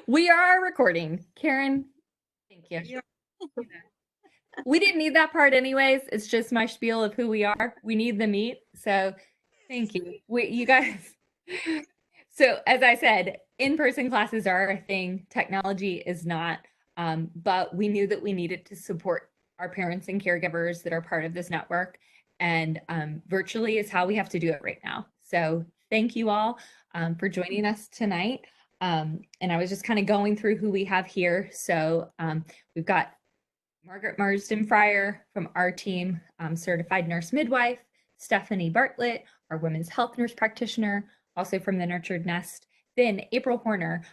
We are recording. Karen, thank you. We didn't need that part anyways. It's just my spiel of who we are. We need the meat. So thank you. You guys. So as I said, in-person classes are a thing. Technology is not. But we knew that we needed to support our parents and caregivers that are part of this network. And virtually is how we have to do it right now. So thank you all for joining us tonight. And I was just kind of going through who we have here. So we've got Margaret Marsden Fryer from our team, certified nurse midwife, Stephanie Bartlett, our women's health nurse practitioner, also from the Nurtured Nest. Then April Horner,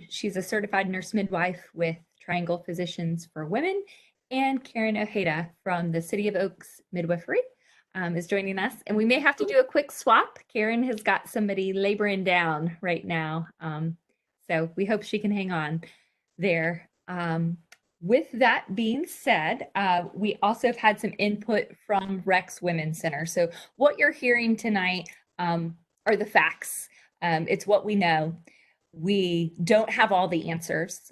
she's a certified nurse midwife with Triangle Physicians for Women, and Karen Ojeda from the City of Oaks Midwifery is joining us. And we may have to do a quick swap. Karen has got somebody laboring down right now. So we hope she can hang on there. With that being said, we also have had some input from Rex Women's Center. So what you're hearing tonight are the facts. It's what we know. We don't have all the answers.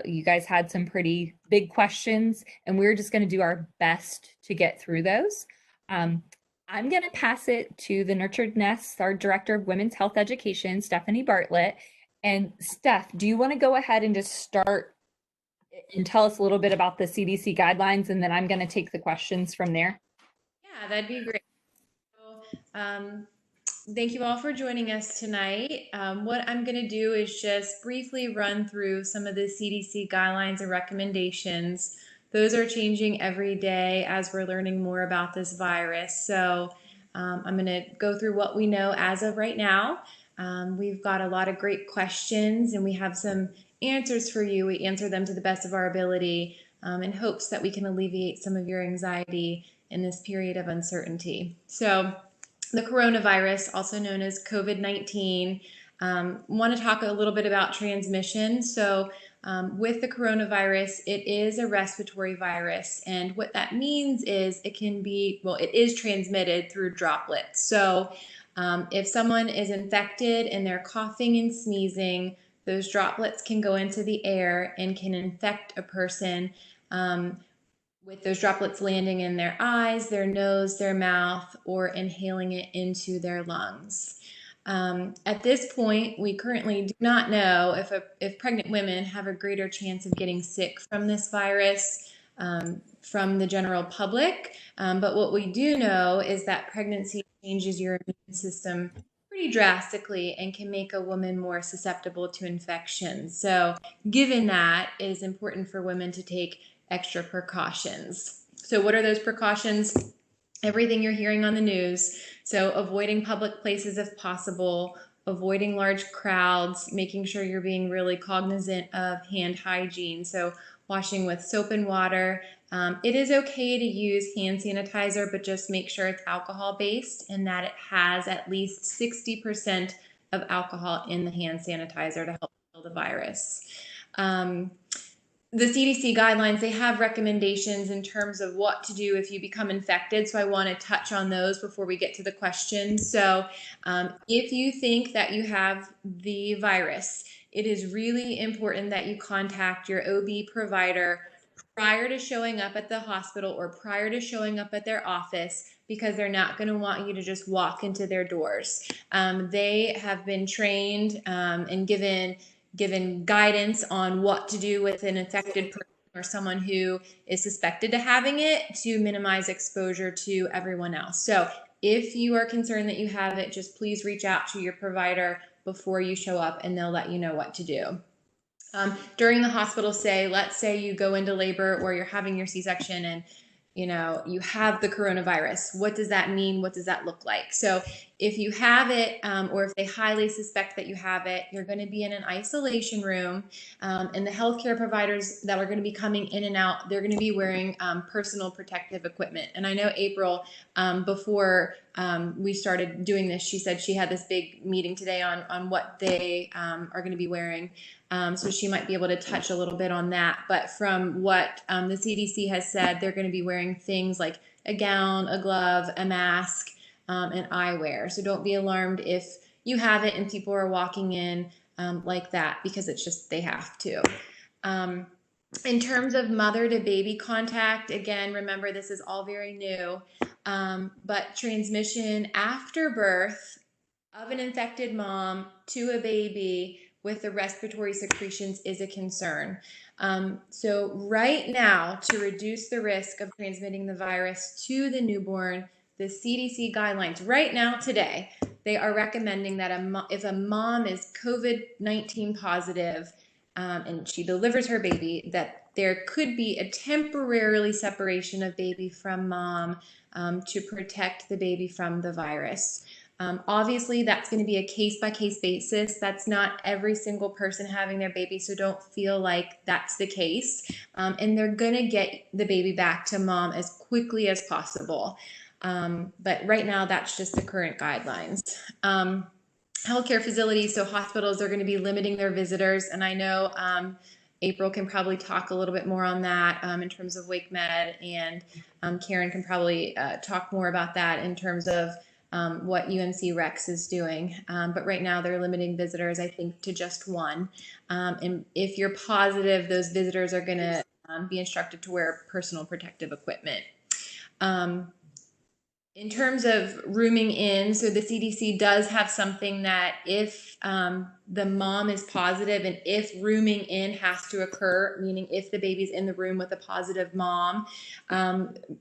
You guys had some pretty big questions, and we're just going to do our best to get through those. I'm going to pass it to the Nurtured Nest, our Director of Women's Health Education, Stephanie Bartlett. And Steph, do you want to go ahead and just start and tell us a little bit about the CDC guidelines, and then I'm going to take the questions from there? Yeah, that'd be great. So, thank you all for joining us tonight. What I'm going to do is just briefly run through some of the CDC guidelines and recommendations. Those are changing every day as we're learning more about this virus. So I'm going to go through what we know as of right now. We've got a lot of great questions, and we have some answers for you. We answer them to the best of our ability in hopes that we can alleviate some of your anxiety in this period of uncertainty. So the coronavirus, also known as COVID-19, want to talk a little bit about transmission. So with the coronavirus, it is a respiratory virus. And what that means is it is transmitted through droplets. So if someone is infected and they're coughing and sneezing, those droplets can go into the air and can infect a person with those droplets landing in their eyes, their nose, their mouth, or inhaling it into their lungs. At this point, we currently do not know if pregnant women have a greater chance of getting sick from this virus from the general public. But what we do know is that pregnancy changes your immune system pretty drastically and can make a woman more susceptible to infection. So given that, it is important for women to take extra precautions. So what are those precautions? Everything you're hearing on the news. So avoiding public places if possible, avoiding large crowds, making sure you're being really cognizant of hand hygiene. So washing with soap and water. It is okay to use hand sanitizer, but just make sure it's alcohol-based and that it has at least 60% of alcohol in the hand sanitizer to help kill the virus. The CDC guidelines, they have recommendations in terms of what to do if you become infected. So I want to touch on those before we get to the questions. So if you think that you have the virus, it is really important that you contact your OB provider prior to showing up at the hospital or prior to showing up at their office, because they're not going to want you to just walk into their doors. They have been trained and given guidance on what to do with an infected person or someone who is suspected to having it to minimize exposure to everyone else. So if you are concerned that you have it, just please reach out to your provider before you show up and they'll let you know what to do. During the hospital stay, let's say you go into labor or you're having your C-section and you have the coronavirus. What does that mean? What does that look like? So if you have it, or if they highly suspect that you have it, you're going to be in an isolation room, and the healthcare providers that are going to be coming in and out, they're going to be wearing personal protective equipment. And I know April, before we started doing this, she said she had this big meeting today on what they are going to be wearing. So she might be able to touch a little bit on that. But from what the CDC has said, they're going to be wearing things like a gown, a glove, a mask, and eyewear. So don't be alarmed if you have it and people are walking in like that, because it's just, they have to. In terms of mother to baby contact, again, remember this is all very new, but transmission after birth of an infected mom to a baby with the respiratory secretions is a concern. So right now, to reduce the risk of transmitting the virus to the newborn, the CDC guidelines right now today, they are recommending that if a mom is COVID-19 positive, and she delivers her baby, that there could be a temporarily separation of baby from mom to protect the baby from the virus. Obviously, that's going to be a case-by-case basis. That's not every single person having their baby, so don't feel like that's the case. And they're going to get the baby back to mom as quickly as possible. But right now, that's just the current guidelines. Healthcare facilities, so hospitals are going to be limiting their visitors, and I know April can probably talk a little bit more on that in terms of Wake Med, and Karen can probably talk more about that in terms of what UNC Rex is doing. But right now they're limiting visitors, I think, to just one. And if you're positive, those visitors are going to be instructed to wear personal protective equipment. In terms of rooming in, so the CDC does have something that if the mom is positive and if rooming in has to occur, meaning if the baby's in the room with a positive mom,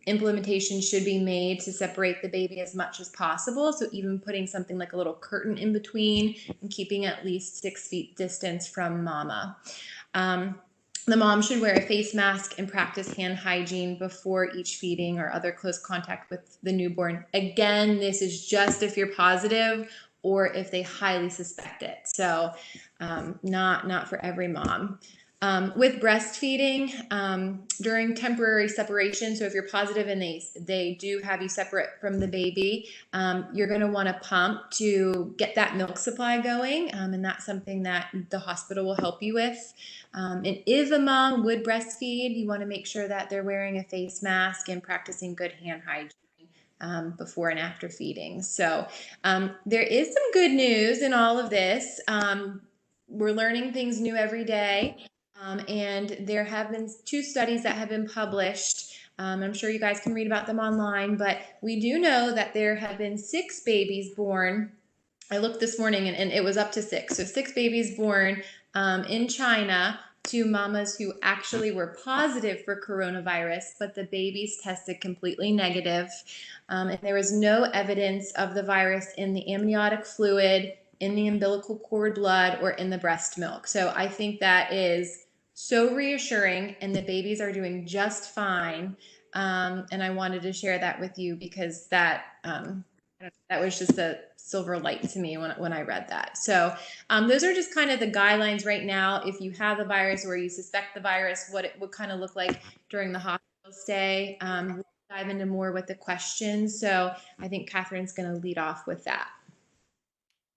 implementation should be made to separate the baby as much as possible. So even putting something like a little curtain in between and keeping at least 6 feet distance from mama. The mom should wear a face mask and practice hand hygiene before each feeding or other close contact with the newborn. Again, this is just if you're positive or if they highly suspect it. So not for every mom. With breastfeeding, during temporary separation, so if you're positive and they do have you separate from the baby, you're going to want to pump to get that milk supply going, and that's something that the hospital will help you with. And if a mom would breastfeed, you want to make sure that they're wearing a face mask and practicing good hand hygiene before and after feeding. So there is some good news in all of this. We're learning things new every day. And there have been 2 studies that have been published. I'm sure you guys can read about them online, but we do know that there have been 6 babies born. I looked this morning and it was up to 6. So 6 babies born in China to mamas who actually were positive for coronavirus, but the babies tested completely negative. And there was no evidence of the virus in the amniotic fluid, in the umbilical cord blood, or in the breast milk. So I think that is so reassuring, and the babies are doing just fine. And I wanted to share that with you because that was just a silver light to me when I read that. So those are just kind of the guidelines right now. If you have the virus or you suspect the virus, what it would kind of look like during the hospital stay. We'll dive into more with the questions. So I think Catherine's going to lead off with that.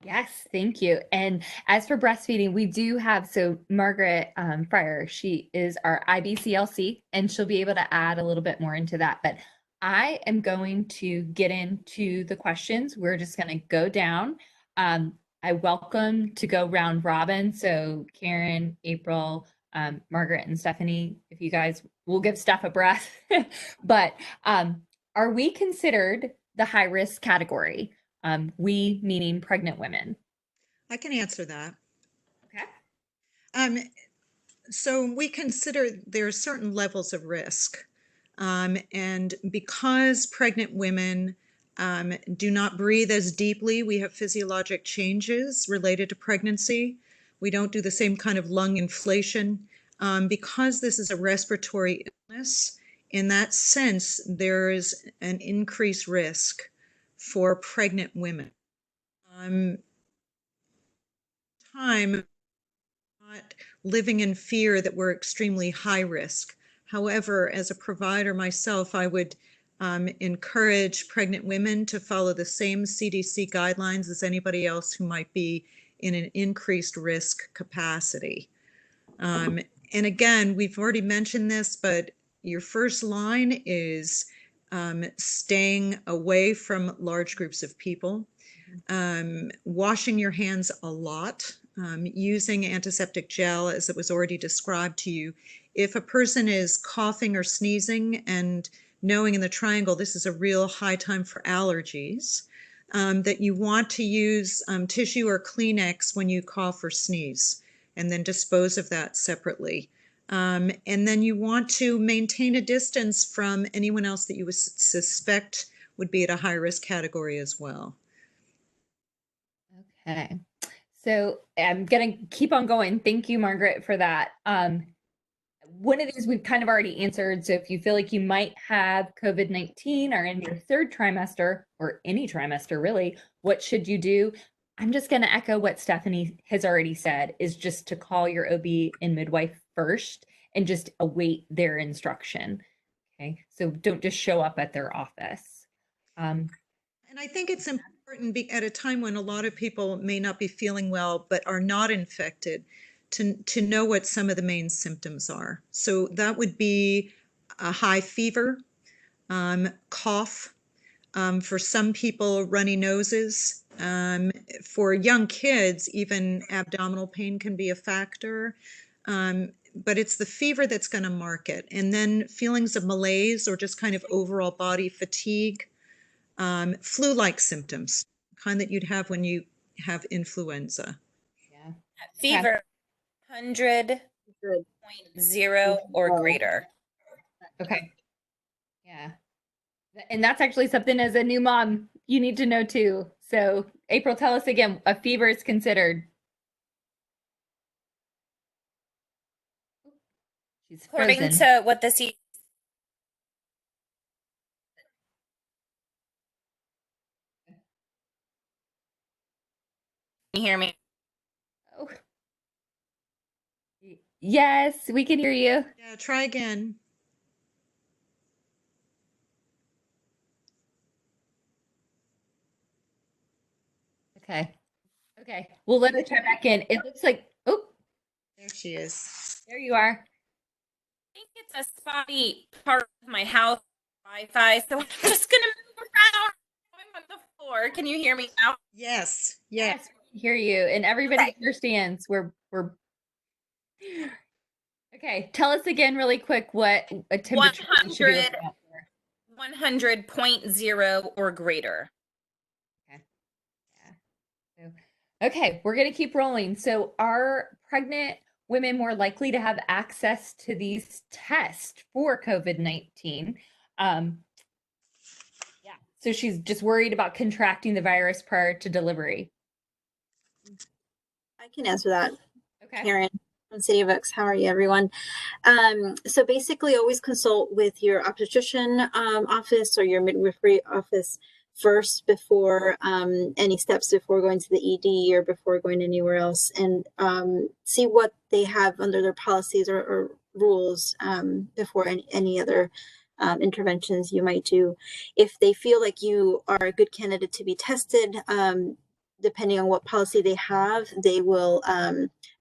Yes, thank you. And as for breastfeeding, we do have, so Margaret Fryer, she is our IBCLC, and she'll be able to add a little bit more into that. But I am going to get into the questions. We're just going to go down. I welcome to go round robin. So Karen, April, Margaret, and Stephanie, if you guys will give Steph a breath. But are we considered the high risk category? We meaning pregnant women. I can answer that. Okay. So we consider there are certain levels of risk. And because pregnant women do not breathe as deeply, we have physiologic changes related to pregnancy. We don't do the same kind of lung inflation. Because this is a respiratory illness, in that sense, there is an increased risk for pregnant women. Not living in fear that we're extremely high risk. However, as a provider myself, I would encourage pregnant women to follow the same CDC guidelines as anybody else who might be in an increased risk capacity. And again, we've already mentioned this, but your first line is staying away from large groups of people, washing your hands a lot, using antiseptic gel, as it was already described to you. If a person is coughing or sneezing, and knowing in the triangle this is a real high time for allergies, that you want to use tissue or Kleenex when you cough or sneeze, and then dispose of that separately. And then you want to maintain a distance from anyone else that you would suspect would be at a high risk category as well. Okay. So I'm going to keep on going. Thank you, Margaret, for that. One of these we've kind of already answered. So if you feel like you might have COVID-19 or in your third trimester or any trimester, really, what should you do? I'm just going to echo what Stephanie has already said, is just to call your OB and midwife first and just await their instruction. Okay. So don't just show up at their office. And I think it's important at a time when a lot of people may not be feeling well but are not infected, to know what some of the main symptoms are. So that would be a high fever, cough, for some people, runny noses. For young kids, even abdominal pain can be a factor. But it's the fever that's going to mark it. And then feelings of malaise or just kind of overall body fatigue. Flu-like symptoms, kind that you'd have when you have influenza. Yeah. Fever, 100.0 or greater. Okay. Yeah. And that's actually something as a new mom you need to know too. So April, tell us again, a fever is considered. She's According frozen. to what the C. Can you hear me? Oh. Yes, we can hear you. Yeah, try again. Okay. Okay. We'll let her try back in. It looks like, oh, There she is. there you are. I think it's a spotty part of my house Wi-Fi, so I'm just gonna move around. I'm on the floor. Can you hear me now? Yes. Yes, we can hear you. And everybody understands. We're okay. Tell us again really quick what a temperature we should be looking out for. 100.0 or greater. Okay, we're going to keep rolling. So are pregnant women more likely to have access to these tests for COVID-19? Yeah, so she's just worried about contracting the virus prior to delivery. I can answer that. Okay. Karen from City of Oaks. How are you, everyone? So basically, always consult with your obstetrician office or your midwifery office first before any steps before going to the ED or before going anywhere else, and see what they have under their policies or rules before any other interventions you might do. If they feel like you are a good candidate to be tested, depending on what policy they have, they will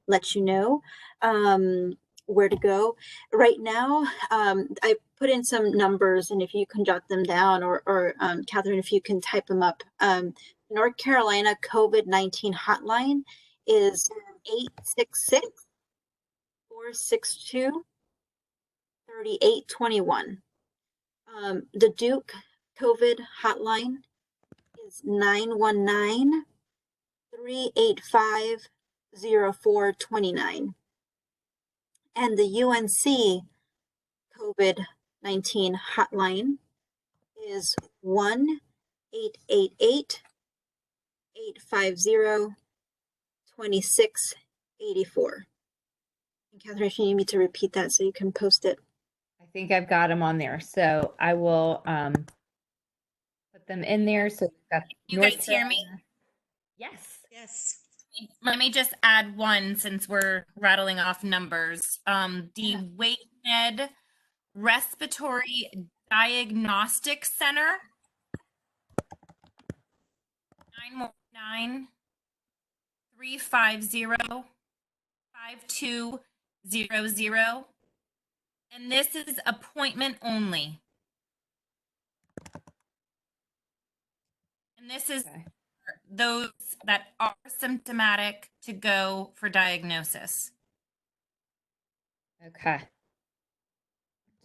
let you know where to go. Right now, I put in some numbers, and if you can jot them down, or Catherine, if you can type them up. North Carolina COVID-19 hotline is 866-462-3821. The Duke COVID hotline is 919-385-0429. And the UNC COVID-19 hotline is 1-888-850-2684. And Catherine, if you need me to repeat that so you can post it. I think I've got them on there. So I will put them in there. So we've got You North guys hear me? Carolina. Yes. Yes. Let me just add one since we're rattling off numbers. The WakeMed Respiratory Diagnostic Center, 919-350-5200. And this is appointment only. And this is Okay. those that are symptomatic to go for diagnosis. Okay.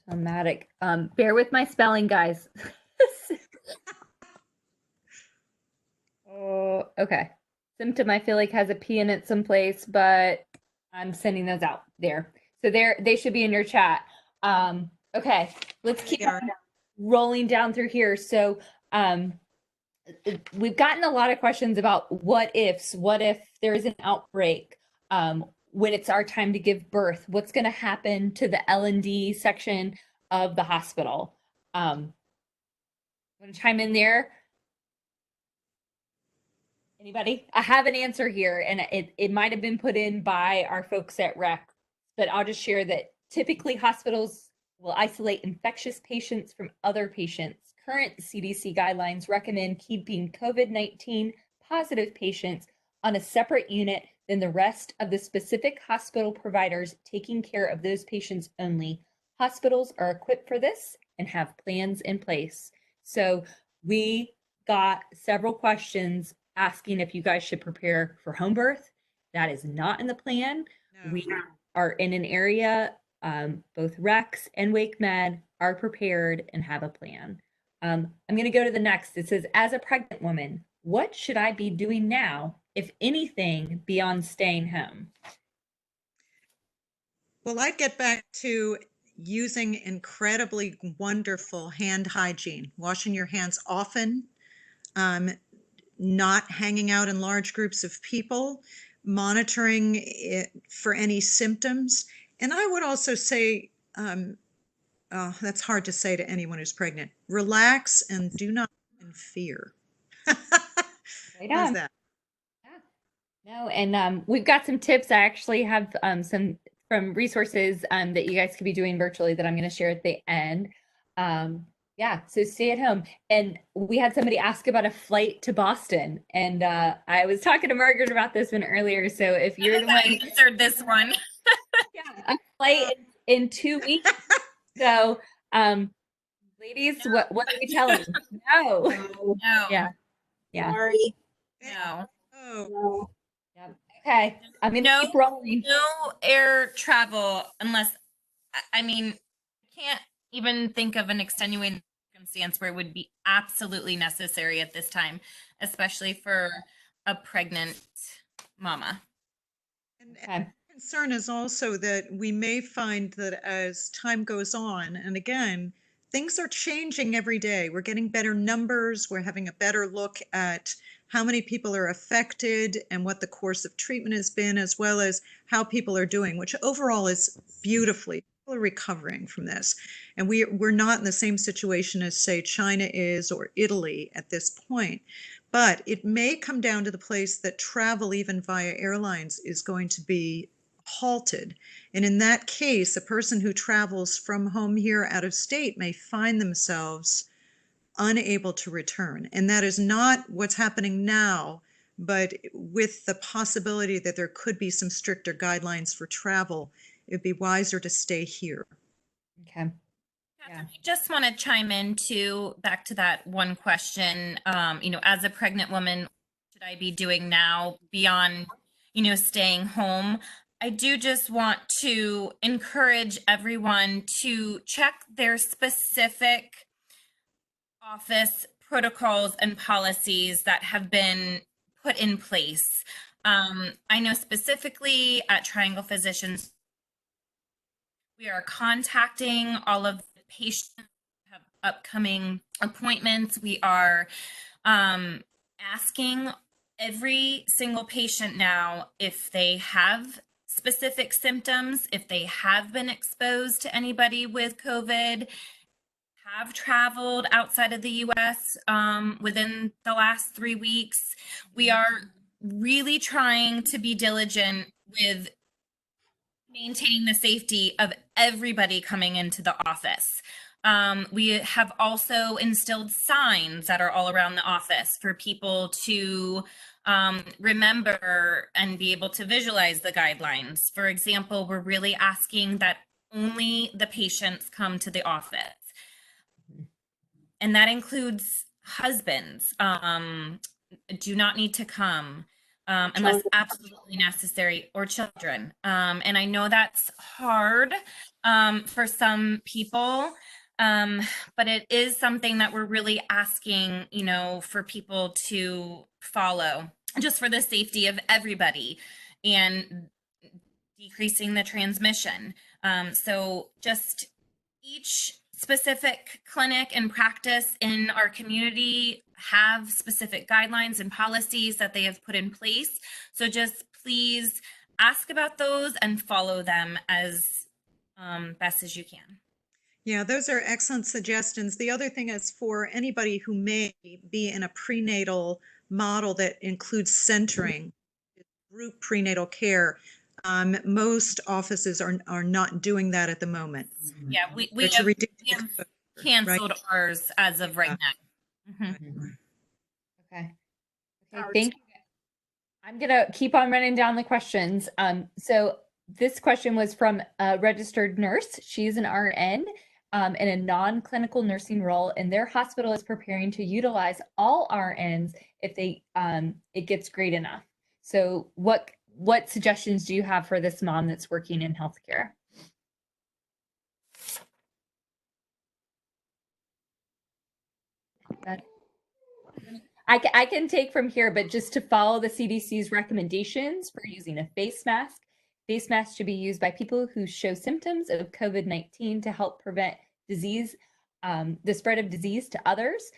Symptomatic. Bear with my spelling, guys. Oh, okay. Symptom, I feel like has a P in it someplace, but I'm sending those out there. So they should be in your chat. Okay, let's keep rolling down through here. So we've gotten a lot of questions about what ifs. What if there is an outbreak? When it's our time to give birth, what's going to happen to the L&D section of the hospital? Want to chime in there? Anybody? I have an answer here, and it might have been put in by our folks at REC, but I'll just share that typically hospitals will isolate infectious patients from other patients. Current CDC guidelines recommend keeping COVID-19 positive patients on a separate unit than the rest of the specific hospital providers taking care of those patients only. Hospitals are equipped for this and have plans in place. So we got several questions asking if you guys should prepare for home birth. That is not in the plan. No. We are in an area, both Rex and Wake Med are prepared and have a plan. I'm going to go to the next. It says, as a pregnant woman, what should I be doing now, if anything, beyond staying home? Well, I'd get back to using incredibly wonderful hand hygiene, washing your hands often, not hanging out in large groups of people, monitoring it for any symptoms. And I would also say, that's hard to say to anyone who's pregnant, relax and do not live in fear. Right How's on. that? No, and we've got some tips. I actually have some from resources that you guys could be doing virtually that I'm going to share at the end. Yeah, so stay at home. And we had somebody ask about a flight to Boston, and I was talking to Margaret about this one earlier. So if you're the one answered this one, yeah, a flight in 2 weeks. So, ladies, what are we telling? No. No, Yeah. Yeah. sorry. no, Oh, No. Yeah. Okay. I'm gonna No. keep rolling. no air travel unless, I mean, I can't even think of an extenuating circumstance where it would be absolutely necessary at this time, especially for a pregnant mama. and Okay. concern is also that we may find that as time goes on, and again, things are changing every day. We're getting better numbers. We're having a better look at how many people are affected and what the course of treatment has been, as well as how people are doing, which overall is beautifully. People are recovering from this. And we're not in the same situation as, say, China is or Italy at this point. But it may come down to the place that travel, even via airlines, is going to be halted. And in that case, a person who travels from home here out of state may find themselves unable to return. And that is not what's happening now, but with the possibility that there could be some stricter guidelines for travel, it'd be wiser to stay here. Okay. Yeah. I just want to chime in too, back to that one question. As a pregnant woman, what should I be doing now beyond, staying home? I do just want to encourage everyone to check their specific office protocols and policies that have been put in place. I know specifically at Triangle Physicians, we are contacting all of the patients who have upcoming appointments. We are asking every single patient now if they have specific symptoms, if they have been exposed to anybody with COVID, have traveled outside of the US within the last 3 weeks. We are really trying to be diligent with maintaining the safety of everybody coming into the office. We have also instilled signs that are all around the office for people to remember and be able to visualize the guidelines. For example, we're really asking that only the patients come to the office. And that includes husbands, do not need to come unless absolutely necessary, or children. And I know that's hard for some people, but it is something that we're really asking, for people to follow, just for the safety of everybody and decreasing the transmission. So just each specific clinic and practice in our community have specific guidelines and policies that they have put in place. So just please ask about those and follow them as best as you can. Yeah, those are excellent suggestions. The other thing is, for anybody who may be in a prenatal model that includes centering, group prenatal care, most offices are not doing that at the moment. Yeah, we Which have ridiculous, canceled right? ours as of right now. Okay. Okay, thank you. I'm gonna keep on running down the questions. So this question was from a registered nurse. She's an RN in a non-clinical nursing role, and their hospital is preparing to utilize all RNs if they it gets great enough. So what suggestions do you have for this mom that's working in healthcare? I can take from here, but just to follow the CDC's recommendations for using a face mask. Face masks should be used by people who show symptoms of COVID-19 to help prevent disease, the spread of disease to others.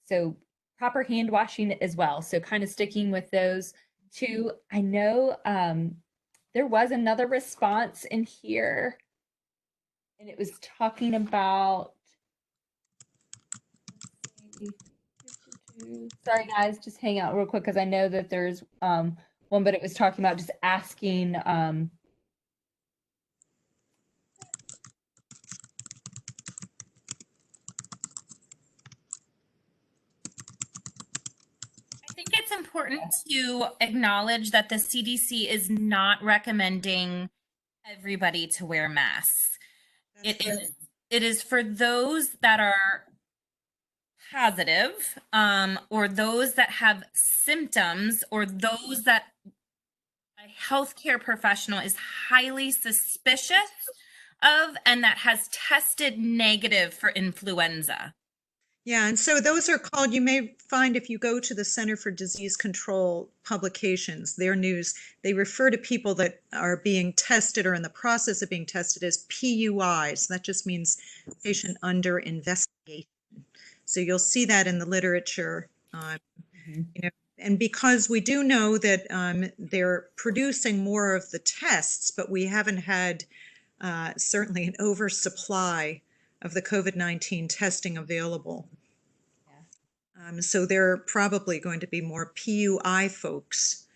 So proper hand washing as well. So kind of sticking with those two. I know there was another response in here, and it was talking about, sorry guys, just hang out real quick because I know that there's one, but it was talking about just asking I think it's important to acknowledge that the CDC is not recommending everybody to wear masks. It is for those that are positive, or those that have symptoms, or those that a healthcare professional is highly suspicious of and that has tested negative for influenza. Yeah, and so those are called, you may find if you go to the Center for Disease Control publications, their news, they refer to people that are being tested or in the process of being tested as PUIs. That just means patient under investigation. So you'll see that in the literature. And because we do know that they're producing more of the tests, but we haven't had certainly an oversupply of the COVID-19 testing available. So there are probably going to be more PUI folks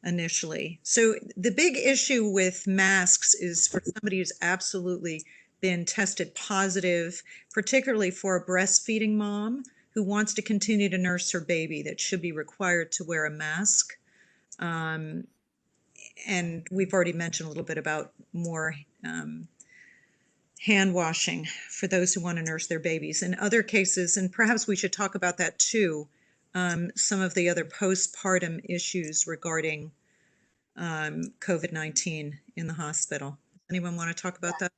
initially. So the big issue with masks is for somebody who's absolutely been tested positive, particularly for a breastfeeding mom who wants to continue to nurse her baby, that should be required to wear a mask. And we've already mentioned a little bit about more hand washing for those who want to nurse their babies. In other cases, and perhaps we should talk about that too, some of the other postpartum issues regarding COVID-19 in the hospital. Anyone want to talk about that?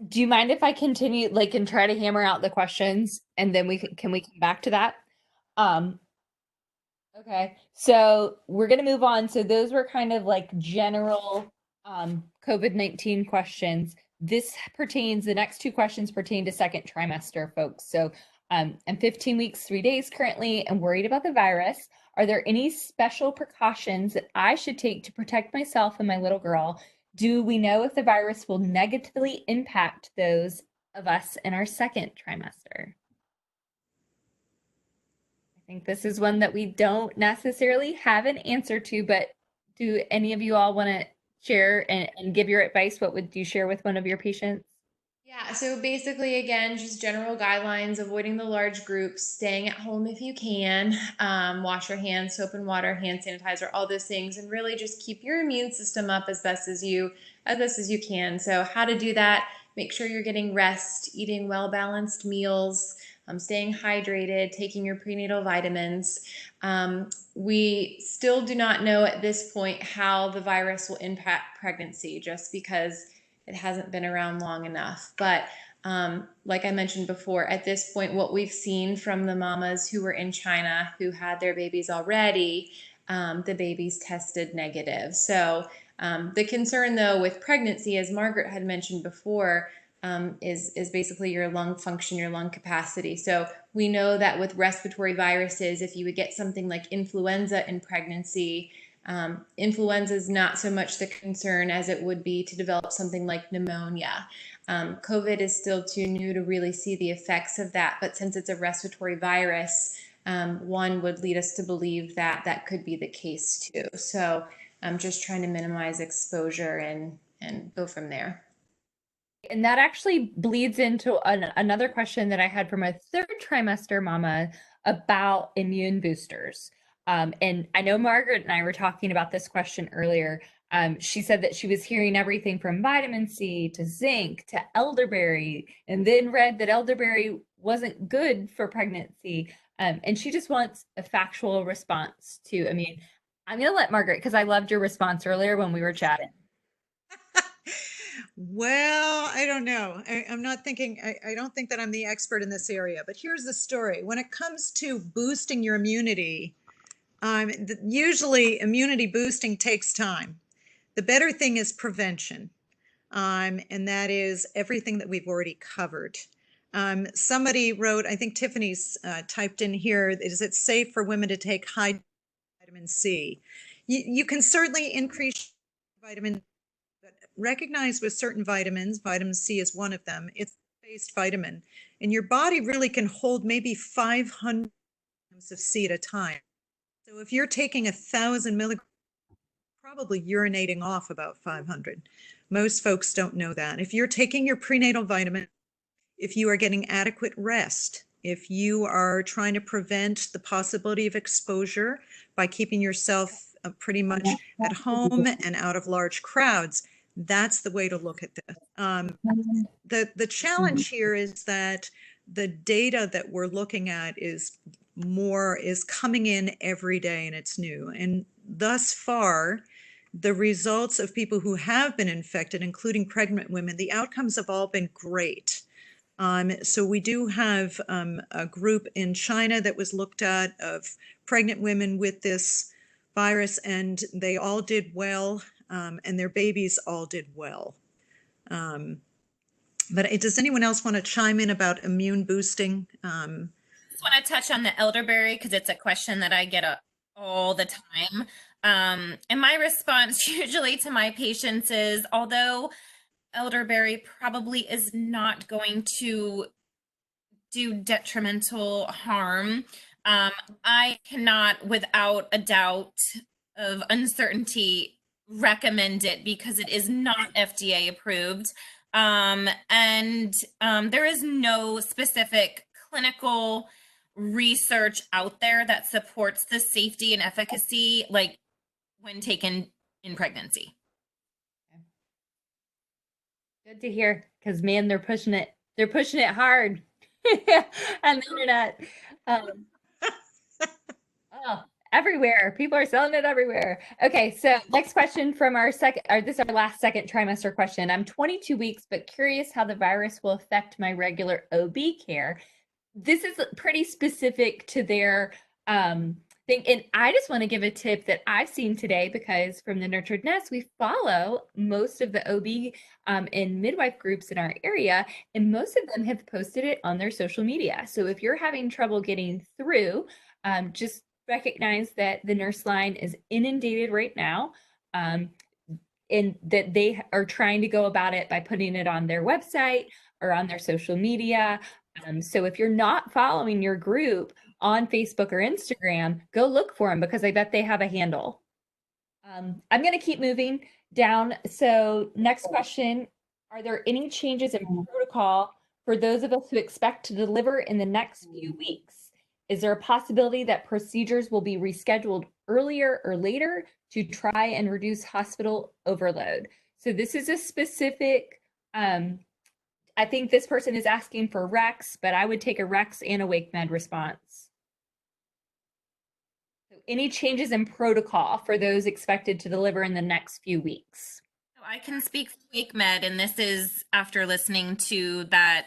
do you mind if I continue and try to hammer out the questions and then can we come back to that? Okay, so we're gonna move on. So those were kind of general COVID-19 questions. The next two questions pertain to second trimester folks. So I'm 15 weeks, 3 days currently and worried about the virus. Are there any special precautions that I should take to protect myself and my little girl? Do we know if the virus will negatively impact those of us in our second trimester? I think this is one that we don't necessarily have an answer to, but do any of you all want to share and give your advice? What would you share with one of your patients? Yeah, so basically, again, just general guidelines, avoiding the large groups, staying at home if you can, wash your hands, soap and water, hand sanitizer, all those things, and really just keep your immune system up as best as you can. So how to do that? Make sure you're getting rest, eating well-balanced meals, staying hydrated, taking your prenatal vitamins. We still do not know at this point how the virus will impact pregnancy, just because it hasn't been around long enough. But like I mentioned before, at this point, what we've seen from the mamas who were in China who had their babies already, the babies tested negative. So the concern, though, with pregnancy, as Margaret had mentioned before, is basically your lung function, your lung capacity. So we know that with respiratory viruses, if you would get something like influenza in pregnancy, influenza is not so much the concern as it would be to develop something like pneumonia. COVID is still too new to really see the effects of that, but since it's a respiratory virus, one would lead us to believe that that could be the case too. So I'm just trying to minimize exposure and go from there. And that actually bleeds into another question that I had from a third trimester mama about immune boosters. And I know Margaret and I were talking about this question earlier. She said that she was hearing everything from vitamin C to zinc to elderberry, and then read that elderberry wasn't good for pregnancy. And she just wants a factual response to, I mean, I'm going to let Margaret, because I loved your response earlier when we were chatting. Well, I don't know. I'm not thinking, I don't think that I'm the expert in this area, but here's the story. When it comes to boosting your immunity, usually immunity boosting takes time. The better thing is prevention, and that is everything that we've already covered. Somebody wrote, I think Tiffany's typed in here, is it safe for women to take high vitamin C? You can certainly increase vitamin, but recognize with certain vitamins, vitamin C is one of them, it's a based vitamin, and your body really can hold maybe 500 grams of C at a time. So if you're taking 1,000 milligrams, probably urinating off about 500. Most folks don't know that. If you're taking your prenatal vitamin, if you are getting adequate rest, if you are trying to prevent the possibility of exposure by keeping yourself pretty much at home and out of large crowds, that's the way to look at this. The challenge here is that the data that we're looking at is coming in every day, and it's new. And thus far, the results of people who have been infected, including pregnant women, the outcomes have all been great. So we do have a group in China that was looked at of pregnant women with this virus, and they all did well, and their babies all did well. But does anyone else want to chime in about immune boosting? Just want to touch on the elderberry because it's a question that I get all the time. And my response usually to my patients is, although elderberry probably is not going to do detrimental harm, I cannot, without a doubt of uncertainty, recommend it because it is not FDA approved. And there is no specific clinical research out there that supports the safety and efficacy, like when taken in pregnancy. Good to hear, because man, they're pushing it hard on the internet. Oh, everywhere. People are selling it everywhere. Okay, so next question from this is our last second trimester question. I'm 22 weeks, but curious how the virus will affect my regular OB care. This is pretty specific to their thing. And I just want to give a tip that I've seen today, because from the Nurtured Nest, we follow most of the OB and midwife groups in our area, and most of them have posted it on their social media. So if you're having trouble getting through, just recognize that the nurse line is inundated right now, and that they are trying to go about it by putting it on their website or on their social media. So if you're not following your group on Facebook or Instagram, go look for them, because I bet they have a handle. I'm going to keep moving down. So next question, are there any changes in protocol for those of us who expect to deliver in the next few weeks? Is there a possibility that procedures will be rescheduled earlier or later to try and reduce hospital overload? So this is a specific, I I think this person is asking for Rex, but I would take a Rex and a WakeMed response. So any changes in protocol for those expected to deliver in the next few weeks? So I can speak for WakeMed, and this is after listening to that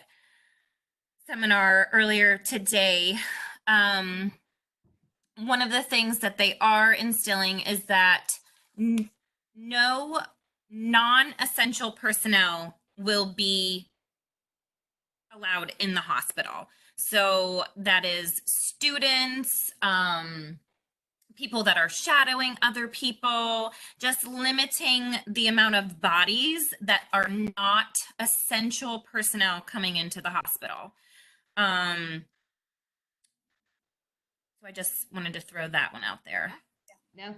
seminar earlier today. One of the things that they are instilling is that no non-essential personnel will be allowed in the hospital. So that is students, people that are shadowing other people, just limiting the amount of bodies that are not essential personnel coming into the hospital. So I just wanted to throw that one out there. No,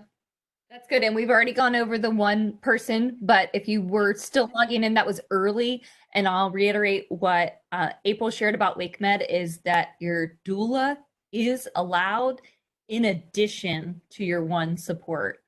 that's good. And we've already gone over the one person, but if you were still logging in, that was early. And I'll reiterate what April shared about WakeMed is that your doula is allowed in addition to your one support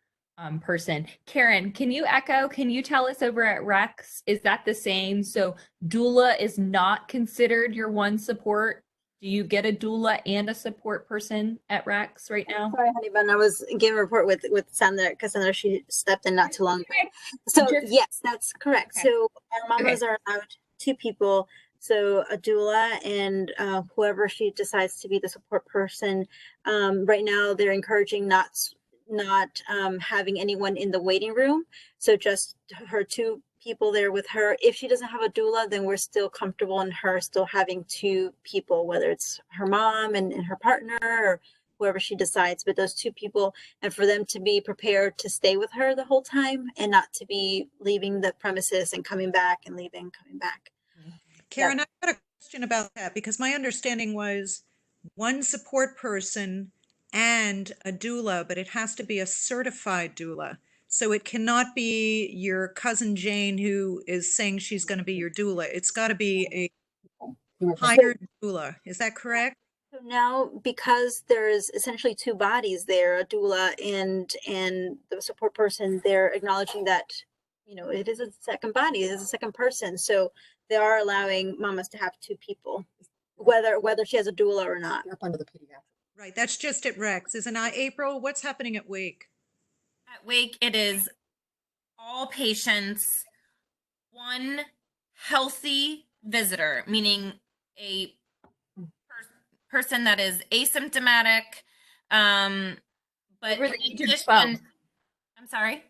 person. Karen, can you tell us over at Rex, is that the same? So doula is not considered your one support. Do you get a doula and a support person at Rex right now? Sorry, honey bun. I was giving a report with Sandra. Cassandra, she stepped in not too long ago. So yes, that's correct. Okay. So our mamas are allowed 2 people. So a doula and whoever she decides to be the support person. Right now, they're encouraging not having anyone in the waiting room. So just her 2 people there with her. If she doesn't have a doula, then we're still comfortable in her still having 2 people, whether it's her mom and her partner or whoever she decides, but those 2 people, and for them to be prepared to stay with her the whole time and not to be leaving the premises and coming back and leaving, coming back. Karen, I've got a question about that because my understanding was one support person and a doula, but it has to be a certified doula. So it cannot be your cousin Jane who is saying she's going to be your doula. It's got to be a hired doula. Is that correct? So now, because there's essentially 2 bodies there, a doula and the support person, they're acknowledging that, it is a second body, it is a second person. So they are allowing mamas to have 2 people, whether she has a doula or not. Up under the pediatric. Right. That's just at Rex, isn't it? April, what's happening at Wake? At Wake, it is all patients, one healthy visitor, meaning a person that is asymptomatic, but Over the in age of addition- 12. I'm sorry?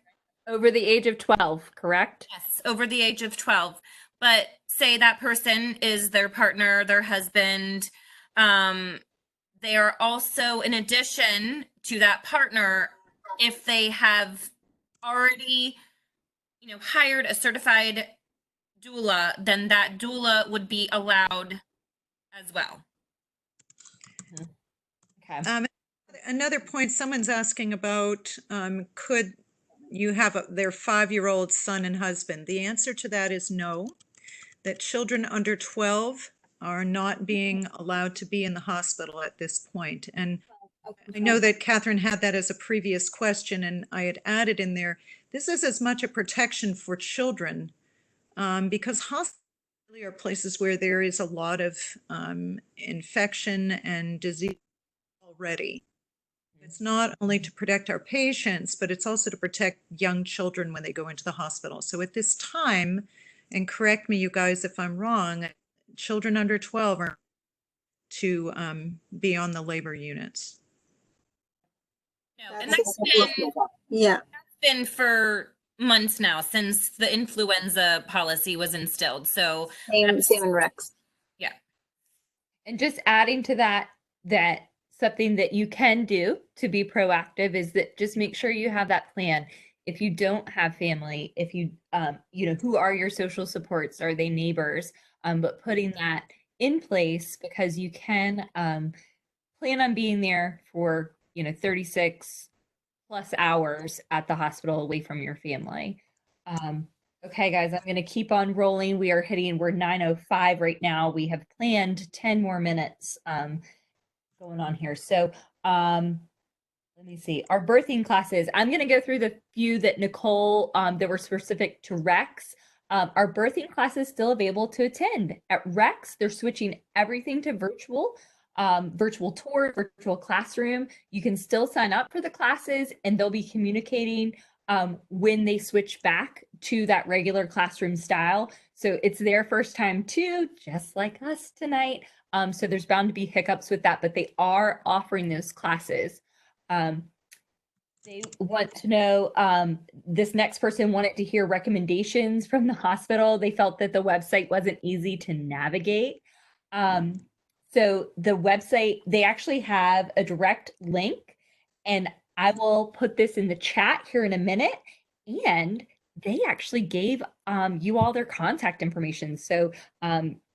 Over the age of 12, correct? Yes, over the age of 12. But say that person is their partner, their husband. They are also, in addition to that partner, if they have already, hired a certified doula, then that doula would be allowed as well. Okay. Another point someone's asking about, could you have their 5-year-old son and husband? The answer to that is no, that children under 12 are not being allowed to be in the hospital at this point. And I know that Catherine had that as a previous question, and I had added in there, this is as much a protection for children because hospitals really are places where there is a lot of infection and disease already. It's not only to protect our patients, but it's also to protect young children when they go into the hospital. So at this time, and correct me, you guys, if I'm wrong, children under 12 are to be on the labor units. No, and that's been for months now since the influenza policy was instilled. So Same in Rex. Yeah. And just adding to that something that you can do to be proactive is that just make sure you have that plan. If you don't have family, if you, who are your social supports? Are they neighbors? But putting that in place because you can plan on being there for, 36 plus hours at the hospital away from your family. Okay, guys, I'm going to keep on rolling. We're 9:05 right now. We have planned 10 more minutes going on here. So let me see. Our birthing classes, I'm going to go through the few that Nicole, that were specific to Rex. Our birthing class is still available to attend. At Rex, they're switching everything to virtual, virtual tour, virtual classroom. You can still sign up for the classes, and they'll be communicating when they switch back to that regular classroom style. So it's their first time too, just like us tonight. So there's bound to be hiccups with that, but they are offering those classes. They want to know, this next person wanted to hear recommendations from the hospital. They felt that the website wasn't easy to navigate. So the website, they actually have a direct link, and I will put this in the chat here in a minute. And they actually gave you all their contact information. So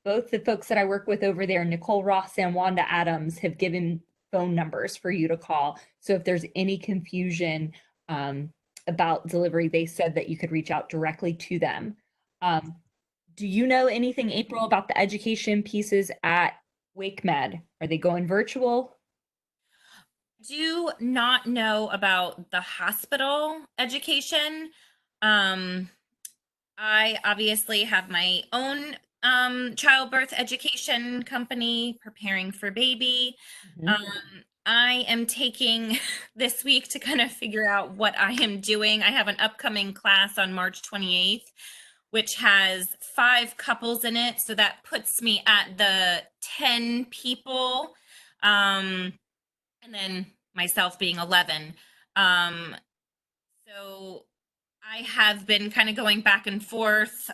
both the folks that I work with over there, Nicole Ross and Wanda Adams, have given phone numbers for you to call. So if there's any confusion about delivery, they said that you could reach out directly to them. Do you know anything, April, about the education pieces at WakeMed? Are they going virtual? Do not know about the hospital education. I obviously have my own childbirth education company, Preparing for Baby. I am taking this week to kind of figure out what I am doing. I have an upcoming class on March 28th, which has 5 couples in it. So that puts me at the 10 people. And then myself being 11. So I have been kind of going back and forth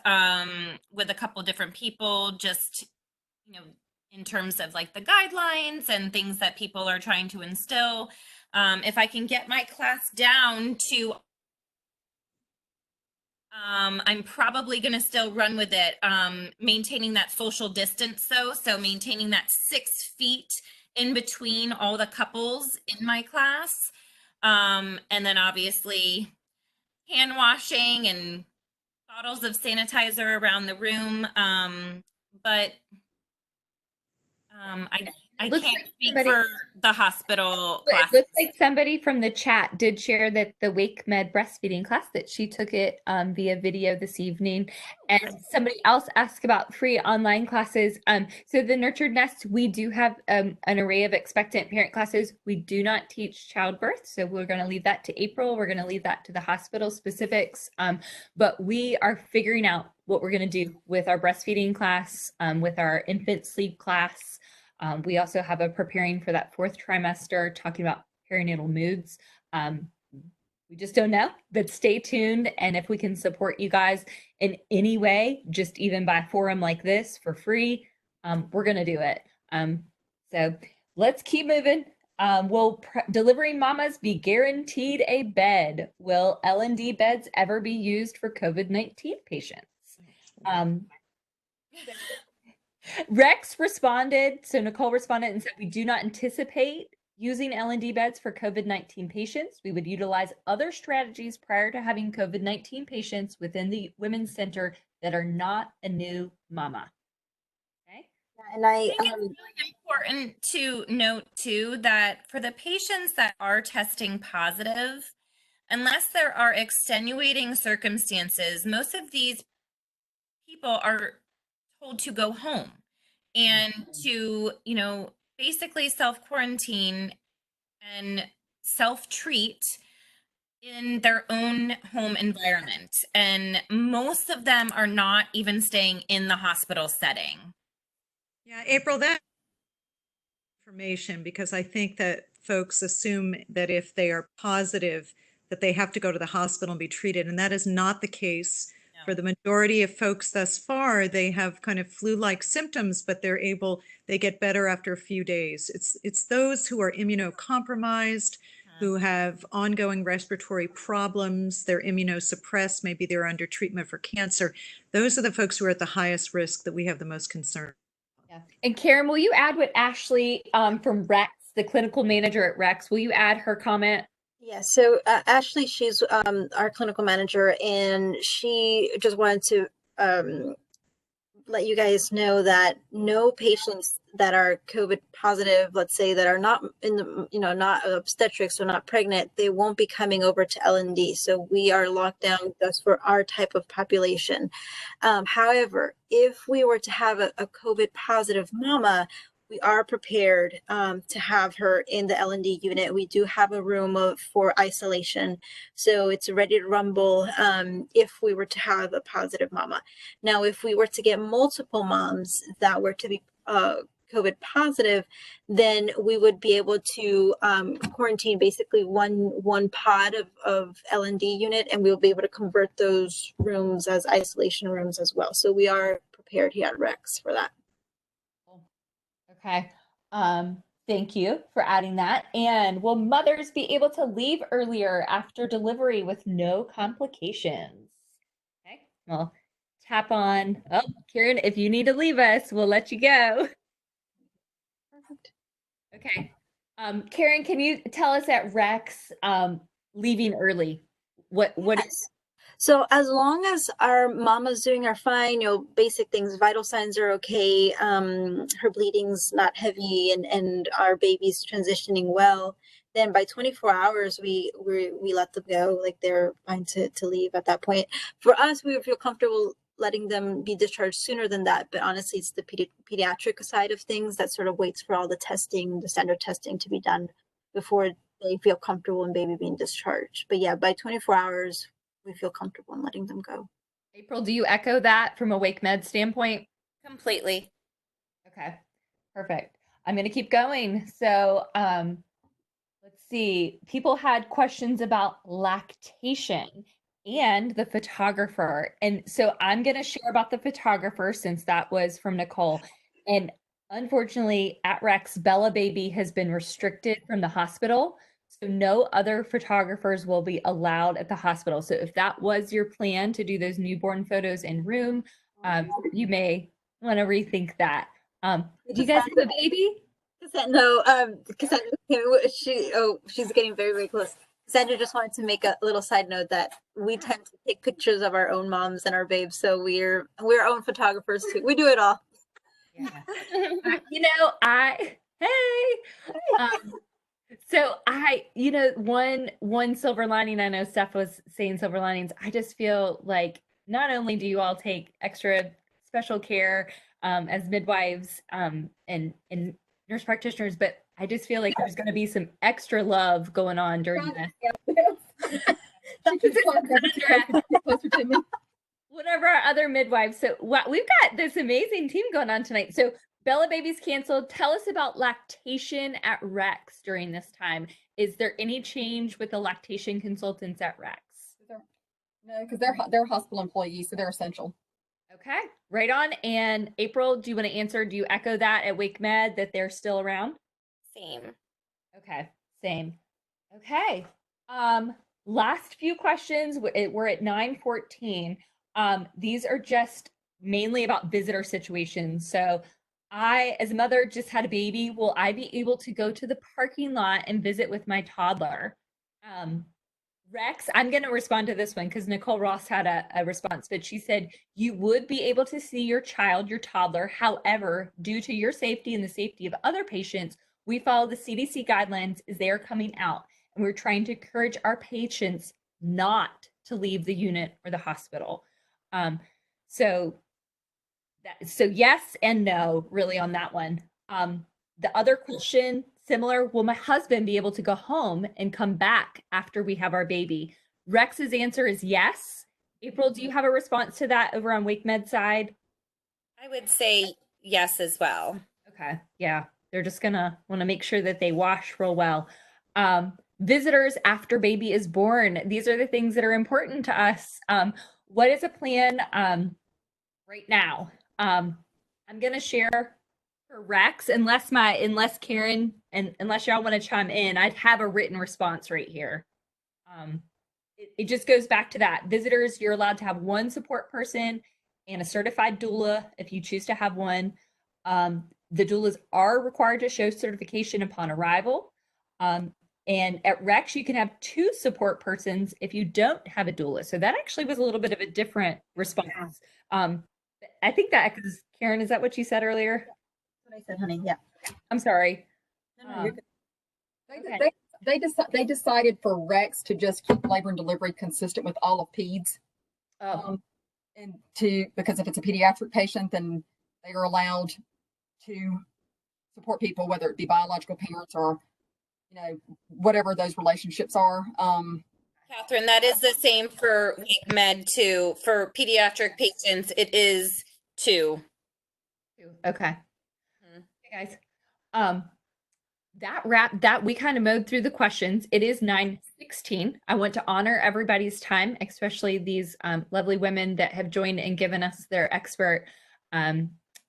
with a couple different people, just, in terms of like the guidelines and things that people are trying to instill. If I can get my class down to, I'm probably going to still run with it, maintaining that social distance though. So maintaining that 6 feet in between all the couples in my class. And then obviously hand washing and bottles of sanitizer around the room. But I Looks can't like speak somebody- for the hospital It class. looks like somebody from the chat did share that the WakeMed breastfeeding class, that she took it via video this evening. And somebody else asked about free online classes. So the Nurtured Nest, we do have an array of expectant parent classes. We do not teach childbirth, so we're going to leave that to April. We're going to leave that to the hospital specifics. But we are figuring out what we're going to do with our breastfeeding class, with our infant sleep class. We also have a preparing for that 4th trimester, talking about perinatal moods. We just don't know, but stay tuned. And if we can support you guys in any way, just even by a forum like this for free, we're going to do it. So let's keep moving. Will delivering mamas be guaranteed a bed? Will L&D beds ever be used for COVID-19 patients? Rex responded, so Nicole responded and said, we do not anticipate using L&D beds for COVID-19 patients. We would utilize other strategies prior to having COVID-19 patients within the Women's Center that are not a new mama. Okay. And I think it's really important to note too that for the patients that are testing positive, unless there are extenuating circumstances, most of these people are told to go home and to, basically self-quarantine and self-treat in their own home environment. And most of them are not even staying in the hospital setting. Yeah, April, that information, because I think that folks assume that if they are positive, that they have to go to the hospital and be treated. And that is not the case. No. For the majority of folks thus far, they have kind of flu-like symptoms, but they get better after a few days. It's those who are immunocompromised, who have ongoing respiratory problems, they're immunosuppressed, maybe they're under treatment for cancer. Those are the folks who are at the highest risk that we have the most concern. Yeah. And Karen, will you add what Ashley from Rex, the clinical manager at Rex, will you add her comment? Yeah, so Ashley, she's our clinical manager, and she just wanted to let you guys know that no patients that are COVID positive, let's say that are not in the, not obstetrics or not pregnant, they won't be coming over to L&D. So we are locked down just for our type of population. However, if we were to have a COVID positive mama, we are prepared to have her in the L&D unit. We do have a room for isolation. So it's ready to rumble if we were to have a positive mama. Now, if we were to get multiple moms that were to be COVID positive, then we would be able to quarantine basically one pod of L&D unit, and we'll be able to convert those rooms as isolation rooms as well. So we are prepared here at Rex for that. Okay. Thank you for adding that. And will mothers be able to leave earlier after delivery with no complications? Okay. Well, tap on. Oh, Karen, if you need to leave us, we'll let you go. Perfect. Okay. Karen, can you tell us at Rex, leaving early? What Yes. So as long as our mama's doing our fine, basic things, vital signs are okay, her bleeding's not heavy, and our baby's transitioning well, then by 24 hours we let them go, like they're fine to leave at that point. For us, we would feel comfortable letting them be discharged sooner than that, but honestly, it's the pediatric side of things that sort of waits for all the testing, the standard testing to be done before they feel comfortable in baby being discharged. But yeah, by 24 hours, we feel comfortable in letting them go. April, do you echo that from a Wake Med standpoint? Completely. Okay, perfect. I'm going to keep going. So, let's see. People had questions about lactation and the photographer. And so I'm going to share about the photographer since that was from Nicole. And unfortunately, at Rex, Bella Baby has been restricted from the hospital. So no other photographers will be allowed at the hospital. So if that was your plan to do those newborn photos in room, you may want to rethink that. Do you guys have a baby? No, Cassandra, she's getting very, very close. Cassandra just wanted to make a little side note that we tend to take pictures of our own moms and our babes. So we're our own photographers too. We do it all. Yeah. So one silver lining, I know Steph was saying silver linings. I just feel like not only do you all take extra special care as midwives and nurse practitioners, but I just feel like there's going to be some extra love going on during this. Whatever our other midwives. So we've got this amazing team going on tonight. So Bella Baby's canceled. Tell us about lactation at Rex during this time. Is there any change with the lactation consultants at Rex? No, because they're hospital employees, so they're essential. Okay, right on. And April, do you want to answer? Do you echo that at Wake Med that they're still around? Same. Okay, same. Okay. Last few questions. We're at 9:14. These are just mainly about visitor situations. So I, as a mother, just had a baby. Will I be able to go to the parking lot and visit with my toddler? Rex, I'm going to respond to this one because Nicole Ross had a response, but she said you would be able to see your child, your toddler. However, due to your safety and the safety of other patients, we follow the CDC guidelines as they are coming out. And we're trying to encourage our patients not to leave the unit or the hospital. So yes and no, really, on that one. The other question, similar, will my husband be able to go home and come back after we have our baby? Rex's answer is yes. April, do you have a response to that over on Wake Med side? I would say yes as well. Okay, yeah. They're just gonna want to make sure that they wash real well. Visitors after baby is born. These are the things that are important to us. What is a plan right now? I'm gonna share for Rex, unless Karen and unless y'all want to chime in, I'd have a written response right here. It just goes back to that. Visitors, you're allowed to have one support person and a certified doula if you choose to have one. The doulas are required to show certification upon arrival. And at Rex, you can have two support persons if you don't have a doula. So that actually was a little bit of a different response. I think that echoes, Karen, is that what you said earlier? What I said, honey. Yeah. I'm sorry. No, you're good. Okay. They decided for Rex to just keep labor and delivery consistent with all of peds. Oh, And because if it's a pediatric patient, then they are allowed to support people, whether it be biological parents or, whatever those relationships are. Catherine, that is the same for Wake Med too. For pediatric patients, it is 2. okay. Mhm. Hey guys. That we kind of mowed through the questions. It is 9:16. I want to honor everybody's time, especially these lovely women that have joined and given us their expert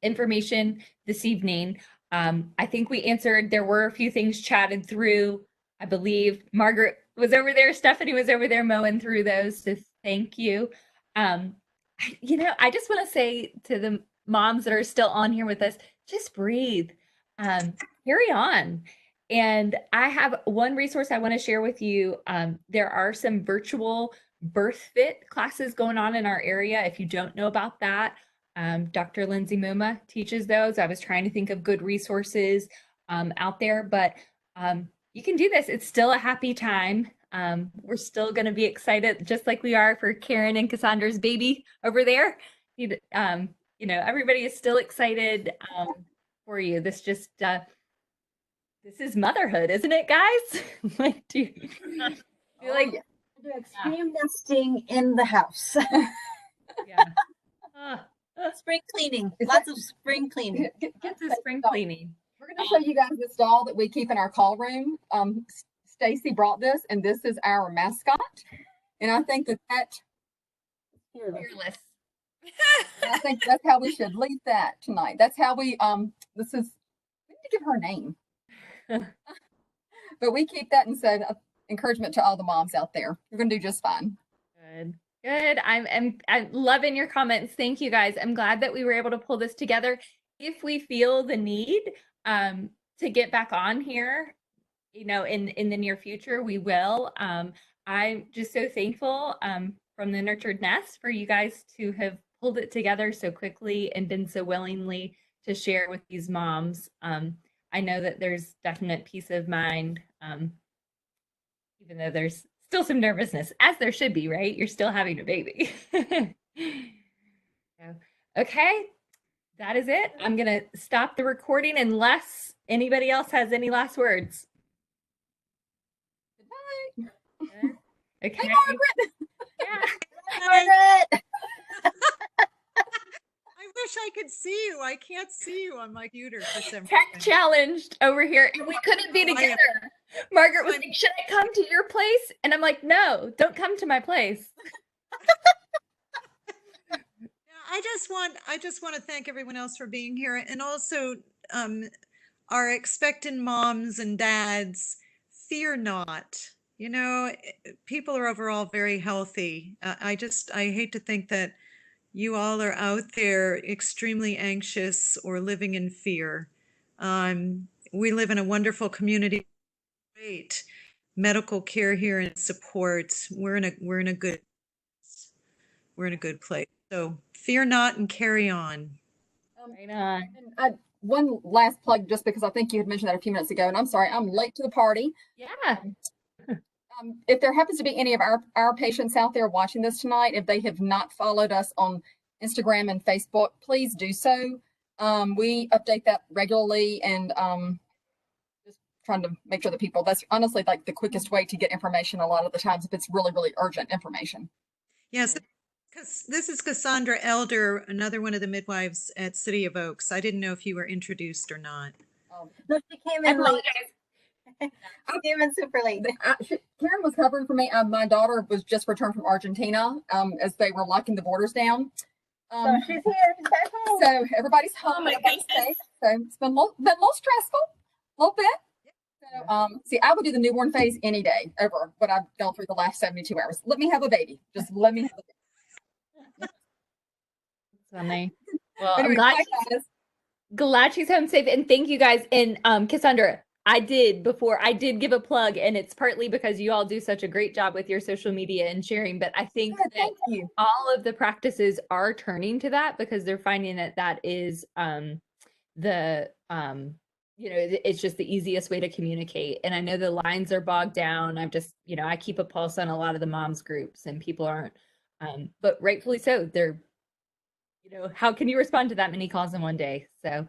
information this evening. I think we answered, there were a few things chatted through. I believe Margaret was over there, Stephanie was over there mowing through those, so thank you. I just want to say to the moms that are still on here with us, just breathe. Carry on. And I have one resource I want to share with you. There are some virtual birth fit classes going on in our area. If you don't know about that, Dr. Lindsay Muma teaches those. I was trying to think of good resources out there, but you can do this. It's still a happy time. We're still going to be excited, just like we are for Karen and Cassandra's baby over there. Everybody is still excited for you. This is motherhood, isn't it, guys? Like, do you feel like Do extreme nesting in the house. yeah. Spring cleaning. Is Lots that- of spring cleaning. Get to spring cleaning. We're going to show you guys this doll that we keep in our call room. Stacy brought this, and this is our mascot. And I think that Fearless. and I think that's how we should leave that tonight. That's how we we need to give her a name. But we keep that and said encouragement to all the moms out there. You're gonna do just fine. Good. I'm loving your comments. Thank you guys. I'm glad that we were able to pull this together. If we feel the need to get back on here, in the near future, we will. I'm just so thankful from the Nurtured Nest for you guys to have pulled it together so quickly and been so willingly to share with these moms. I know that there's definite peace of mind, even though there's still some nervousness, as there should be, right? You're still having a baby. Okay, that is it. I'm going to stop the recording unless anybody else has any last words. Goodbye. Okay. Hey, Margaret. Yeah. Margaret! I wish I could see you. I can't see you on my computer for some Tech reason. challenged over here, and we couldn't be I am- together. Margaret was like, "Should I come to your place?" And I'm like, "No, don't come to my place." I just want to thank everyone else for being here, and also our expectant moms and dads. Fear not. People are overall very healthy. I hate to think that you all are out there extremely anxious or living in fear. We live in a wonderful community, great medical care here and support. We're in a good place. So fear not and carry on. Right on. And one last plug, just because I think you had mentioned that a few minutes ago, and I'm sorry, I'm late to the party. Yeah. If there happens to be any of our patients out there watching this tonight, if they have not followed us on Instagram and Facebook, please do so. We update that regularly, and just trying to make sure that people, that's honestly like the quickest way to get information a lot of the times if it's really, really urgent information. Yes, because this is Cassandra Elder, another one of the midwives at City of Oaks. I didn't know if you were introduced or not. No, she came I in late. apologize. She came in super late. Karen was covering for me. My daughter was just returned from Argentina as they were locking the borders down. So she's here. She's back home. So everybody's home. my Everybody's goodness. safe. So it's been a little stressful, a little bit. So, see, I would do the newborn phase any day over what I've gone through the last 72 hours. Let me have a baby. Just let me have a baby. Funny. Well, Anyway, I'm glad bye, guys. she's home safe, and thank you guys. And Cassandra, I did give a plug, and it's partly because you all do such a great job with your social media and sharing. But I think Good, that thank you. all of the practices are turning to that because they're finding that that is the it's just the easiest way to communicate. And I know the lines are bogged down. I've just, I keep a pulse on a lot of the moms groups, and people aren't, but rightfully so. They're, how can you respond to that many calls in one day? So,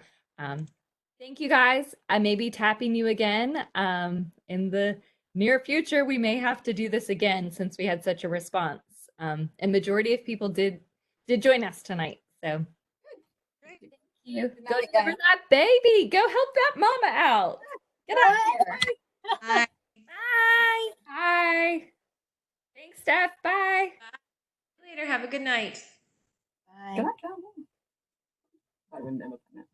thank you guys. I may be tapping you again. In the near future, we may have to do this again since we had such a response. And majority of people did join us tonight. So thank you. Good Go night, deliver guys. that baby. Go help that mama out. Get out here. Bye. Bye. Bye. Thanks, Steph. Bye. Later. Have a good night. Bye. Good night, John. I remember that.